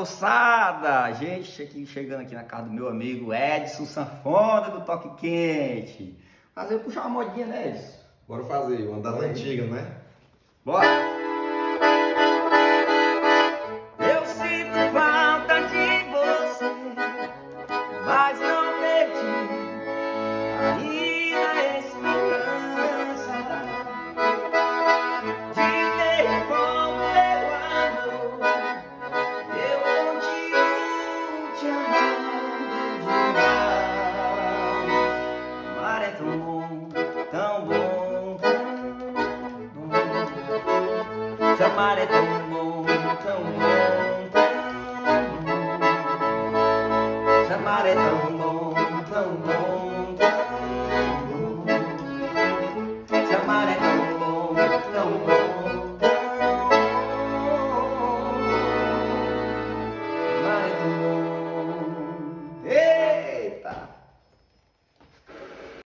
Moçada, gente, aqui chegando aqui na casa do meu amigo Edson Sanfona do Toque Quente. Fazer puxar uma modinha, né, Edson? Bora fazer, uma das antigas, né? Bora! Eu sinto falta de você, mas não perdi ainda a esperança de ter de volta meu amor. Eu continuo te amando demais. Amar é tão bom, tão bom, tão bom. Te amar é tão bom, tão bom, tão bom. Te amar é tão bom.